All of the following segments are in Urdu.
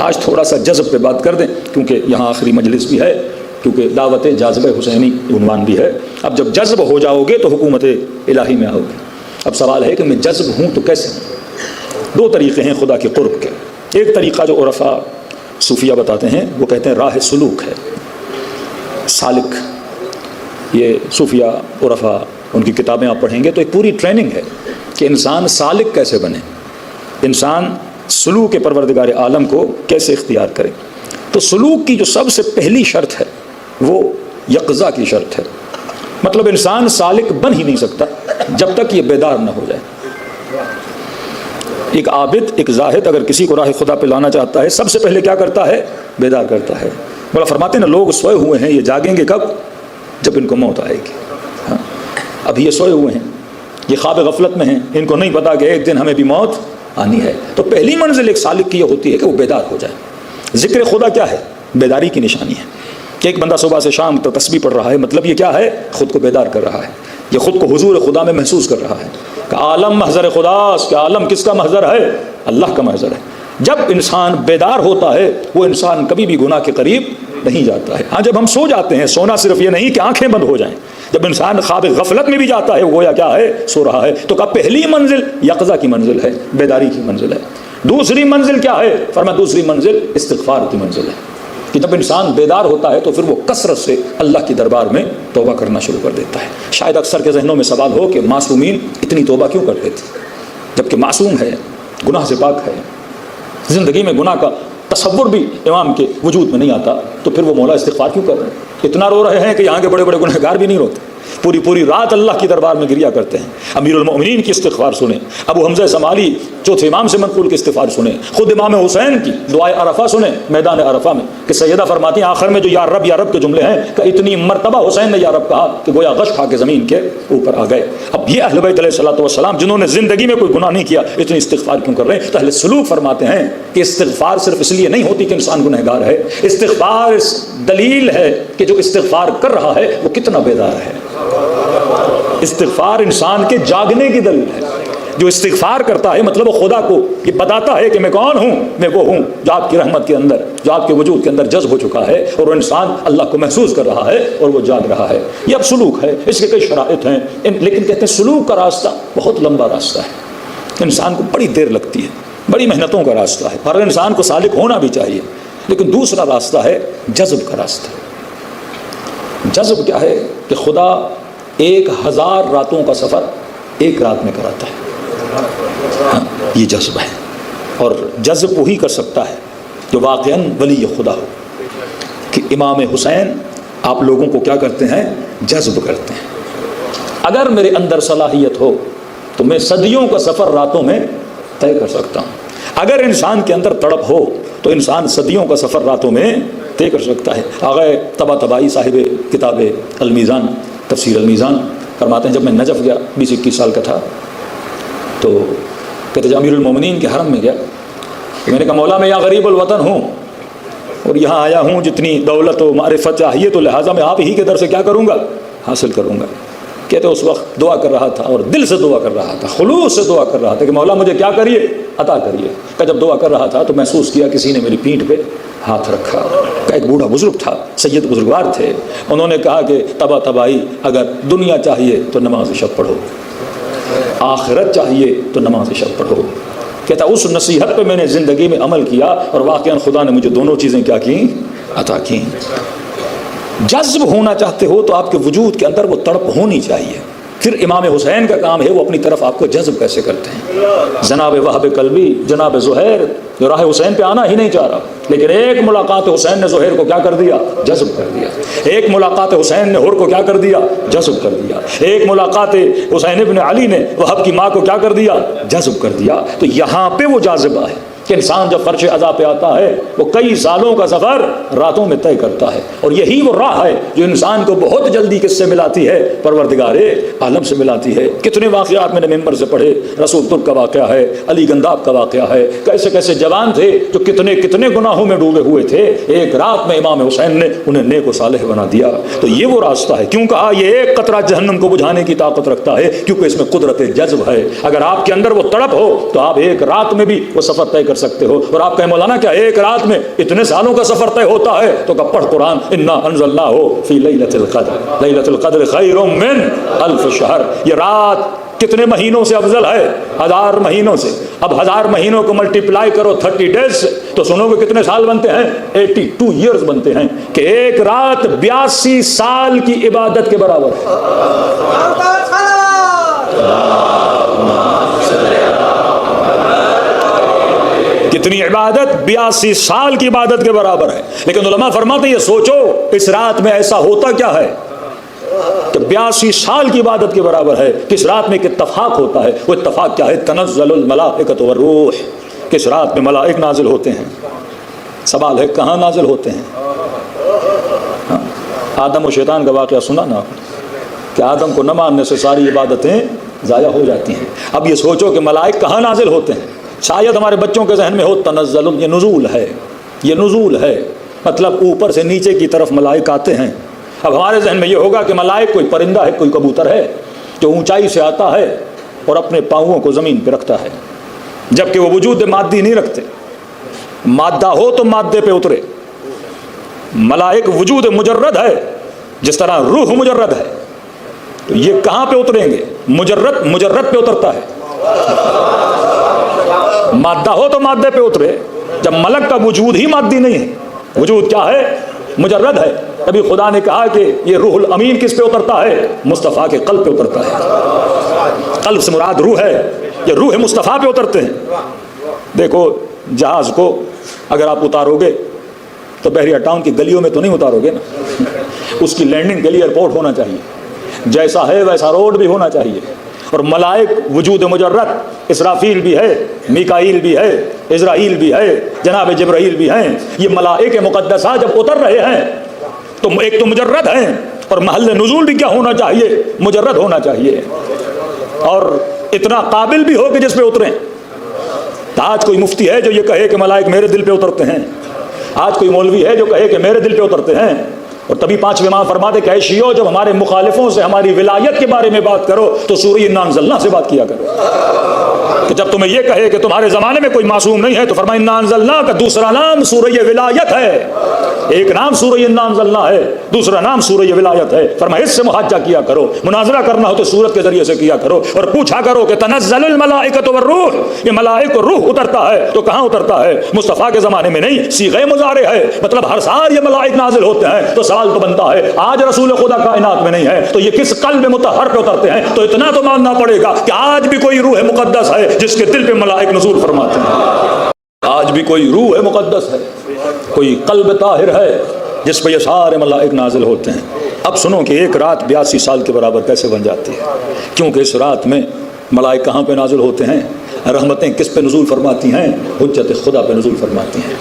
آج تھوڑا سا جذب پہ بات کر دیں، کیونکہ یہاں آخری مجلس بھی ہے، کیونکہ دعوت جاذب حسینی عنوان بھی ہے۔ اب جب جذب ہو جاؤ گے تو حکومت الہی میں آؤ گے۔ اب سوال ہے کہ میں جذب ہوں تو کیسے ہوں؟ دو طریقے ہیں خدا کے قرب کے۔ ایک طریقہ جو عرفاء صوفیہ بتاتے ہیں وہ کہتے ہیں راہ سلوک ہے، سالک۔ یہ صوفیہ عرفاء ان کی کتابیں آپ پڑھیں گے تو ایک پوری ٹریننگ ہے کہ انسان سالک کیسے بنے، انسان سلوک پروردگار عالم کو کیسے اختیار کرے۔ تو سلوک کی جو سب سے پہلی شرط ہے وہ یقظہ کی شرط ہے۔ مطلب انسان سالک بن ہی نہیں سکتا جب تک یہ بیدار نہ ہو جائے۔ ایک عابد، ایک زاہد اگر کسی کو راہ خدا پہ لانا چاہتا ہے، سب سے پہلے کیا کرتا ہے؟ بیدار کرتا ہے۔ مولا فرماتے ہیں نا، لوگ سوئے ہوئے ہیں، یہ جاگیں گے کب؟ جب ان کو موت آئے گی۔ ہاں، ابھی یہ سوئے ہوئے ہیں، یہ خواب غفلت میں ہیں، ان کو نہیں پتا کہ ایک دن ہمیں بھی موت آنی ہے۔ تو پہلی منزل ایک سالک کی یہ ہوتی ہے کہ وہ بیدار ہو جائے۔ ذکر خدا کیا ہے؟ بیداری کی نشانی ہے کہ ایک بندہ صبح سے شام تک تسبیح پڑھ رہا ہے، مطلب یہ کیا ہے؟ خود کو بیدار کر رہا ہے، یہ خود کو حضور خدا میں محسوس کر رہا ہے کہ عالم محضر خداست، کہ عالم کس کا محضر ہے؟ اللہ کا محضر ہے۔ جب انسان بیدار ہوتا ہے وہ انسان کبھی بھی گناہ کے قریب نہیں جاتا ہے۔ ہاں، جب ہم سو جاتے ہیں، سونا صرف یہ نہیں کہ آنکھیں بند ہو جائیں، جب انسان خواب غفلت میں بھی جاتا ہے وہ گویا کیا ہے؟ سو رہا ہے۔ تو کب پہلی منزل یقظہ کی منزل ہے، بیداری کی منزل ہے۔ دوسری منزل کیا ہے؟ فرمایا دوسری منزل استغفار کی منزل ہے کہ جب انسان بیدار ہوتا ہے تو پھر وہ کثرت سے اللہ کی دربار میں توبہ کرنا شروع کر دیتا ہے۔ شاید اکثر کے ذہنوں میں سوال ہو کہ معصومین اتنی توبہ کیوں کر لیتے، جبکہ معصوم ہے، گناہ سے پاک ہے، زندگی میں گناہ کا تصور بھی امام کے وجود میں نہیں آتا، تو پھر وہ مولا استغفار کیوں کر رہے ہیں؟ اتنا رو رہے ہیں کہ یہاں کے بڑے بڑے گنہگار بھی نہیں روتے، پوری رات اللہ کی دربار میں گریا کرتے ہیں۔ امیر المؤمنین کی استغفار سنیں، ابو حمزہ سمالی چوتھے امام سے منقول کی استغفار سنیں، خود امام حسین کی دعائے عرفہ سنیں میدان عرفہ میں کہ سیدہ فرماتی ہیں آخر میں جو یا رب کے جملے ہیں کہ اتنی مرتبہ حسین نے یا رب کہا کہ گویا غش کھا کے زمین کے اوپر آ گئے۔ اب یہ اہل بیت علیہ الصلوۃ والسلام جنہوں نے زندگی میں کوئی گناہ نہیں کیا اتنی استغفار کیوں کر رہے ہیں؟ تو اہل سلوک فرماتے ہیں کہ استغفار صرف اس لیے نہیں ہوتی کہ انسان گنہگار ہے، استغفار دلیل ہے کہ جو استغفار کر رہا ہے وہ کتنا بیدار ہے۔ استغفار انسان کے جاگنے کی دلیل ہے۔ جو استغفار کرتا ہے مطلب وہ خدا کو یہ بتاتا ہے کہ میں کون ہوں، میں وہ ہوں جو آپ کی رحمت کے اندر، جو آپ کے وجود کے اندر جذب ہو چکا ہے، اور وہ انسان اللہ کو محسوس کر رہا ہے اور وہ جاگ رہا ہے۔ یہ اب سلوک ہے، اس کے کئی شرائط ہیں، لیکن کہتے ہیں سلوک کا راستہ بہت لمبا راستہ ہے، انسان کو بڑی دیر لگتی ہے، بڑی محنتوں کا راستہ ہے، ہر انسان کو سالک ہونا بھی چاہیے۔ لیکن دوسرا راستہ ہے جذب کا راستہ۔ جذب کیا ہے؟ کہ خدا 1000 راتوں کا سفر ایک رات میں کراتا ہے۔ ہاں، یہ جذب ہے، اور جذب وہی کر سکتا ہے جو واقعاً ولی خدا ہو۔ کہ امام حسین آپ لوگوں کو کیا کرتے ہیں؟ جذب کرتے ہیں۔ اگر میرے اندر صلاحیت ہو تو میں صدیوں کا سفر راتوں میں طے کر سکتا ہوں۔ اگر انسان کے اندر تڑپ ہو تو انسان صدیوں کا سفر راتوں میں طے کر سکتا ہے۔ آغا طباطبائی صاحب کتاب المیزان، تفسیر المیزان فرماتے ہیں جب میں نجف گیا 20-21 سال کا تھا تو کہتے ہیں امیر المومنین کے حرم میں گیا، میں نے کہا مولا میں یہاں غریب الوطن ہوں اور یہاں آیا ہوں، جتنی دولت و معرفت چاہیے تو لہٰذا میں آپ ہی کے در سے کیا کروں گا؟ حاصل کروں گا۔ کہتے اس وقت دعا کر رہا تھا اور دل سے دعا کر رہا تھا، خلوص سے دعا کر رہا تھا کہ مولا مجھے کیا کریے؟ عطا کریے۔ کہ جب دعا کر رہا تھا تو محسوس کیا کسی نے میری پیٹھ پہ ہاتھ رکھا۔ کہ ایک بوڑھا بزرگ تھا، سید بزرگوار تھے، انہوں نے کہا کہ طباطبائی اگر دنیا چاہیے تو نماز شب پڑھو، آخرت چاہیے تو نماز شب پڑھو۔ کہتا اس نصیحت پہ میں نے زندگی میں عمل کیا اور واقعاً خدا نے مجھے دونوں چیزیں کیا کی؟ عطا کی۔ جذب ہونا چاہتے ہو تو آپ کے وجود کے اندر وہ تڑپ ہونی چاہیے۔ پھر امام حسین کا کام ہے وہ اپنی طرف آپ کو جذب کیسے کرتے ہیں۔ جناب وہب قلبی، جناب زہیر جو راہ حسین پہ آنا ہی نہیں چاہ رہا، لیکن ایک ملاقات حسین نے زہیر کو کیا کر دیا؟ جذب کر دیا۔ ایک ملاقات حسین نے ہر کو کیا کر دیا؟ جذب کر دیا۔ ایک ملاقات حسین ابن علی نے وہب کی ماں کو کیا کر دیا؟ جذب کر دیا۔ تو یہاں پہ وہ جاذبہ ہے کہ انسان جب فرش عزا پہ آتا ہے وہ کئی سالوں کا سفر راتوں میں طے کرتا ہے، اور یہی وہ راہ ہے جو انسان کو بہت جلدی کس سے ملاتی ہے؟ پروردگار عالم سے ملاتی ہے۔ کتنے واقعات میں نے ممبر سے پڑھے، رسول ترک کا واقعہ ہے، علی گنداب کا واقعہ ہے، کیسے کیسے جوان تھے جو کتنے کتنے گناہوں میں ڈوبے ہوئے تھے، ایک رات میں امام حسین نے انہیں نیک و صالح بنا دیا۔ تو یہ وہ راستہ ہے۔ کیوں کہا یہ ایک قطرہ جہنم کو بجھانے کی طاقت رکھتا ہے؟ کیونکہ اس میں قدرت جذب ہے۔ اگر آپ کے اندر وہ تڑپ ہو تو آپ ایک رات میں بھی وہ سفر طے کر سکتے ہو. اور آپ کہیں مولانا کیا ایک رات میں اتنے سالوں کا سفر طے ہوتا ہے؟ تو کہ پڑھ قرآن، انا انزلناہ فی لیلۃ القدر، لیلۃ القدر خیر من الف شہر. یہ رات کتنے مہینوں سے افضل ہے؟ 1000 مہینوں سے. اب 1000 مہینوں کو ملٹیپلائی کرو 30 ڈیز سے تو سنو گے کتنے سال بنتے ہیں؟ 82 ایئرز بنتے ہیں. کہ ایک رات 82 سال کی عبادت کے برابر ہے. کتنی عبادت؟ 82 سال کی عبادت کے برابر ہے. لیکن علماء فرماتے ہیں یہ سوچو اس رات میں ایسا ہوتا کیا ہے کہ 82 سال کی عبادت کے برابر ہے. کس رات میں ایک اتفاق ہوتا ہے. وہ اتفاق کیا ہے؟ تنزل الملائکۃ والروح. کس رات میں ملائک نازل ہوتے ہیں؟ سوال ہے کہاں نازل ہوتے ہیں؟ آدم و شیطان کا واقعہ سنا نا کہ آدم کو نہ ماننے سے ساری عبادتیں ضائع ہو جاتی ہیں. اب یہ سوچو کہ ملائک کہاں نازل ہوتے ہیں. شاید ہمارے بچوں کے ذہن میں ہو تنزل، یہ نزول ہے. یہ نزول ہے مطلب اوپر سے نیچے کی طرف ملائک آتے ہیں. اب ہمارے ذہن میں یہ ہوگا کہ ملائک کوئی پرندہ ہے، کوئی کبوتر ہے جو اونچائی سے آتا ہے اور اپنے پاؤں کو زمین پہ رکھتا ہے، جبکہ وہ وجود مادی نہیں رکھتے. مادہ ہو تو مادے پہ اترے. ملائک وجود مجرد ہے، جس طرح روح مجرد ہے. تو یہ کہاں پہ اتریں گے؟ مجرد پہ اترتا ہے. مادہ ہو تو مادے پہ اترے. جب ملک کا وجود ہی مادی نہیں ہے، وجود کیا ہے؟ مجرد ہے. ابھی خدا نے کہا کہ یہ روح الامین کس پہ اترتا ہے؟ مصطفیٰ کے قلب پہ اترتا ہے. قلب سے مراد روح ہے. یہ روح مصطفیٰ پہ اترتے ہیں. دیکھو جہاز کو اگر آپ اتارو گے تو بحریہ ٹاؤن کی گلیوں میں تو نہیں اتارو گے نا. اس کی لینڈنگ کے لیے ایئرپورٹ ہونا چاہیے. جیسا ہے ویسا روڈ بھی ہونا چاہیے. اور ملائک وجود مجرد، اسرافیل بھی ہے، میکائیل بھی ہے، عزرائیل بھی ہے، جناب جبرائیل بھی ہیں. یہ ملائک مقدسہ جب اتر رہے ہیں تو ایک تو مجرد ہیں، اور محل نزول بھی کیا ہونا چاہیے؟ مجرد ہونا چاہیے. اور اتنا قابل بھی ہو کہ جس پہ اتریں. آج کوئی مفتی ہے جو یہ کہے کہ ملائک میرے دل پہ اترتے ہیں. آج کوئی مولوی ہے جو کہے کہ میرے دل پہ اترتے ہیں. اور تبھی 5 امام فرماتے کہ اے شیعو جب ہمارے مخالفوں سے ہماری ولایت کے بارے میں بات کرو تو سورہ انا انزلنا سے بات کیا کرو. کہ جب تمہیں یہ کہے کہ تمہارے زمانے میں کوئی معصوم نہیں ہے تو فرمایا انا انزلنا کا دوسرا نام سورہ ولایت ہے. ایک نام سورہ انا انزلنا ہے، دوسرا نام سورہ ولایت ہے. فرمایا اس سے محاجہ کیا کرو. مناظرہ کرنا ہو تو سورت کے ذریعے سے کیا کرو اور پوچھا کرو کہ تنزل الملائکۃ والروح، یہ ملائک اور روح اترتا ہے تو کہاں اترتا ہے؟ مصطفیٰ کے زمانے میں نہیں، صیغہ مضارع ہے. مطلب ہر سال یہ ملائک نازل ہوتے ہیں. تو سوال تو بنتا ہے آج رسول خدا کائنات میں نہیں ہے تو یہ کس قلب مطہر پہ اترتے ہیں؟ تو اتنا تو ماننا پڑے گا کہ آج بھی کوئی روح مقدس ہے جس کے دل پہ ملائک نزول فرماتے ہیں. آج بھی کوئی روح مقدس ہے، کوئی قلب طاہر ہے جس پہ یہ سارے ملائک نازل ہوتے ہیں. اب سنو کہ ایک رات 82 سال کے برابر کیسے بن جاتی ہے. کیونکہ اس رات میں ملائک کہاں پہ نازل ہوتے ہیں؟ رحمتیں کس پہ نزول فرماتی ہیں؟ حجت خدا پہ نزول فرماتی ہیں.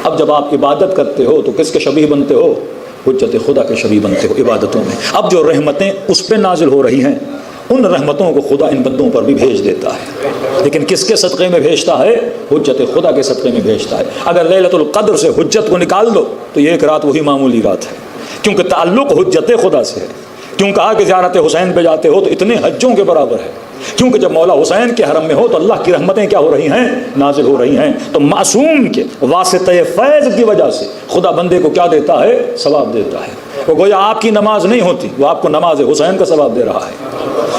اب جب آپ عبادت کرتے ہو تو کس کے شبیہ بنتے ہو؟ حجت خدا کے شبیہ بنتے ہو عبادتوں میں. اب جو رحمتیں اس پہ نازل ہو رہی ہیں ان رحمتوں کو خدا ان بندوں پر بھی بھیج دیتا ہے. لیکن کس کے صدقے میں بھیجتا ہے؟ حجت خدا کے صدقے میں بھیجتا ہے. اگر لیلۃ القدر سے حجت کو نکال دو تو یہ ایک رات وہی معمولی رات ہے، کیونکہ تعلق حجت خدا سے ہے. کیوں کہا کہ زیارت حسین پہ جاتے ہو تو اتنے حجوں کے برابر ہے؟ کیونکہ جب مولا حسین کے حرم میں ہو تو اللہ کی رحمتیں کیا ہو رہی ہیں؟ نازل ہو رہی ہیں. تو معصوم کے واسطہ فیض کی وجہ سے خدا بندے کو کیا دیتا ہے؟ ثواب دیتا ہے. وہ گویا آپ کی نماز نہیں ہوتی، وہ آپ کو نماز حسین کا ثواب دے رہا ہے.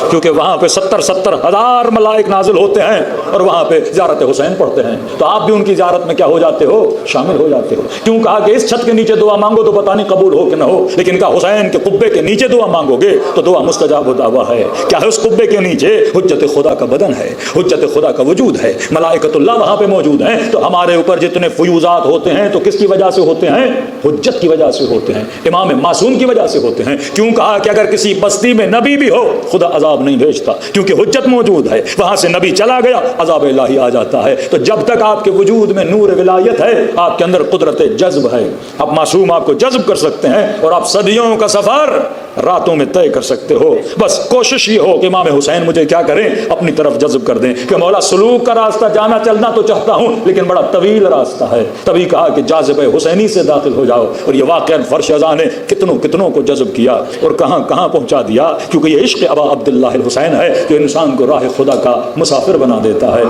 کیونکہ وہاں پہ 70 ہزار ملائک نازل ہوتے ہیں اور وہاں پہ زیارت حسین پڑھتے ہیں. تو آپ بھی ان کی زیارت میں کیا ہو جاتے ہو؟ شامل ہو جاتے ہو. کیوں کہا کہ اس چھت کے نیچے دعا مانگو تو پتہ نہیں قبول ہو کہ نہ ہو، لیکن کہا حسین کے قبے کے نیچے دعا مانگو گے تو دعا مستجاب و دعویٰ ہے. کیا ہے اس قبے کے نیچے؟ حجت خدا کا بدن ہے، حجت خدا کا وجود ہے. ملائکۃ اللہ وہاں پہ موجود ہیں. تو ہمارے اوپر جتنے فیوزات ہوتے ہیں تو کس کی وجہ سے ہوتے ہیں؟ حجت کی وجہ سے ہوتے ہیں، امام معصوم کی وجہ سے ہوتے ہیں. کیوں کہا کہ اگر کسی بستی میں نبی بھی ہو خدا عذاب نہیں بھیجتا، کیونکہ حجت موجود ہے. وہاں سے نبی چلا گیا عذاب الہی آ جاتا ہے. تو جب تک آپ کے وجود میں نور ولایت ہے آپ کے اندر قدرت جذب ہے. اب معصوم آپ کو جذب کر سکتے ہیں اور آپ صدیوں کا سفر راتوں میں طے کر سکتے ہو. بس کوشش یہ ہو کہ امام حسین مجھے کیا کریں؟ اپنی طرف جذب کر دیں. کہ مولا سلوک کا راستہ جانا چلنا تو چاہتا ہوں لیکن بڑا طویل راستہ ہے. تبھی کہا کہ جاذب حسینی سے داخل ہو جاؤ. اور یہ واقعہ فرش اذان نے کتنوں کو جذب کیا اور کہاں پہنچا دیا. کیونکہ یہ عشق ابا عبداللہ الحسین ہے جو انسان کو راہ خدا کا مسافر بنا دیتا ہے.